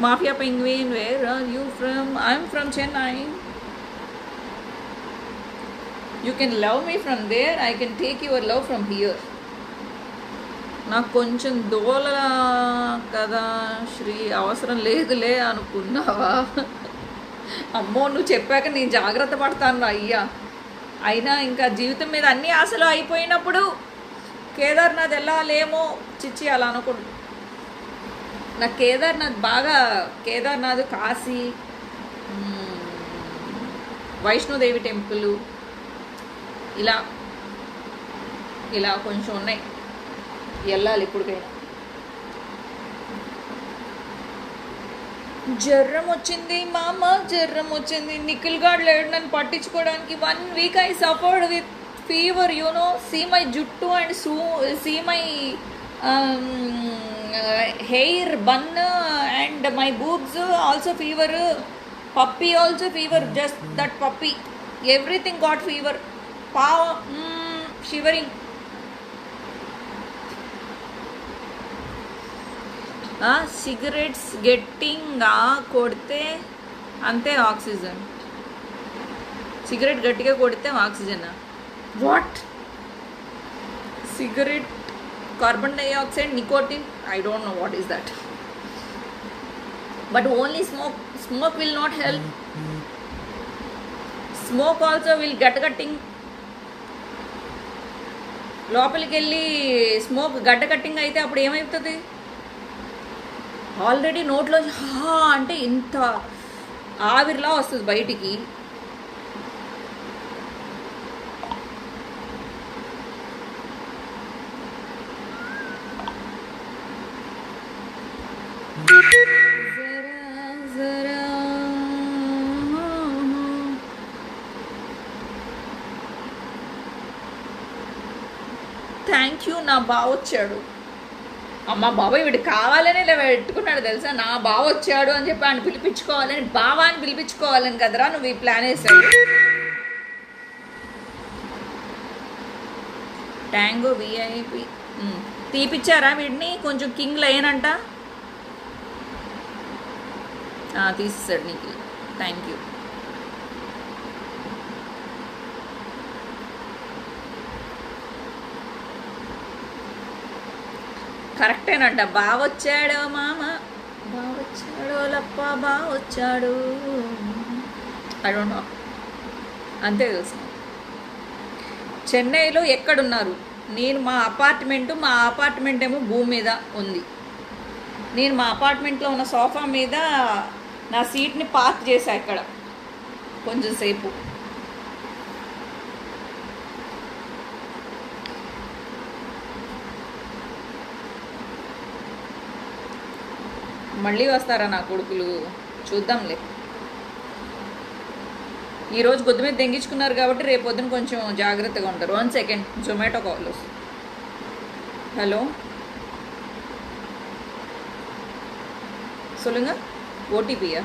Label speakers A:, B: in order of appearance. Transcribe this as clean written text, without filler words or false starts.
A: Mafia Penguin, where are you from? I'm from Chennai. You can love me from there, I can take your love from here. నాకు కొంచెం దోల కదా శ్రీ, అవసరం లేదులే అనుకున్నావా? అమ్మో, నువ్వు చెప్పాక నేను జాగ్రత్త పడతాను అయ్యా. అయినా ఇంకా జీవితం మీద అన్ని ఆశలు అయిపోయినప్పుడు కేదార్నాథ్ వెళ్ళాలేమో చిచ్చి అలా అనుకుంటు. నాకు కేదార్నాథ్ బాగా, కేదార్నాథ్, కాశీ, వైష్ణోదేవి టెంపుల్ ఇలా ఇలా కొంచెం ఉన్నాయి, వెళ్ళాలి ఇప్పటికైనా. జ్వరం వచ్చింది మామ, జ్వరం వచ్చింది. నిఖిల్ గాడు లేడు నన్ను పట్టించుకోవడానికి. 1 week I suffered with fever, you know. See my juttu and see my hair bun and my boobs also fever. Puppy also fever, just that puppy. Everything got fever. Shivering. Cigarettes గట్టిగా కొడితే అంతే oxygen. Cigarette గట్టిగా కొడితే oxygen. What? Cigarette, carbon dioxide, nicotine, I don't know what is that. But only smoke will not help. Smoke also will getting. లోపలికి వెళ్ళి smoke గడ్డకట్టింగ్ అయితే అప్పుడు ఏమవుతుంది? ఆల్రెడీ నోట్లో అంటే ఇంత ఆవిరిలా వస్తుంది బయటికి. థ్యాంక్ యూ, నా బావ వచ్చాడు. అమ్మ బాబాయ్ వీడు కావాలని ఇలా పెట్టుకున్నాడు తెలుసా, నా బావ వచ్చాడు అని చెప్పి ఆయన పిలిపించుకోవాలని, బావాని పిలిపించుకోవాలని కదరా నువ్వు ఈ ప్లాన్ వేసావు. ట్యాంగో విఐపి తీపిచ్చారా వీడిని? కొంచెం కింగ్ లయనంట తీసేసాడు నీకు. Thank you. కరెక్టేనంట. బాగా వచ్చాడు మామ, బాగా వచ్చాడు లప్ప, బాగా వచ్చాడు. ఐ డోంట్ నో, అంతే తెలుసు. చెన్నైలో ఎక్కడున్నారు? నేను మా అపార్ట్మెంట్ ఏమో భూమి మీద ఉంది. నేను మా అపార్ట్మెంట్లో ఉన్న సోఫా మీద నా సీట్ని పార్క్ చేశా ఇక్కడ కొంచెం సేపు. మళ్ళీ వస్తారా నా కొడుకులు? చూద్దాంలే. ఈరోజు గొద్దు మీద తెంగించుకున్నారు కాబట్టి రేపు పొద్దున కొంచెం జాగ్రత్తగా ఉంటారు. 1 second, జొమాటో కాల్ వస్తుంది. హలో, சொல்லுங்க. ఓటీపీయా?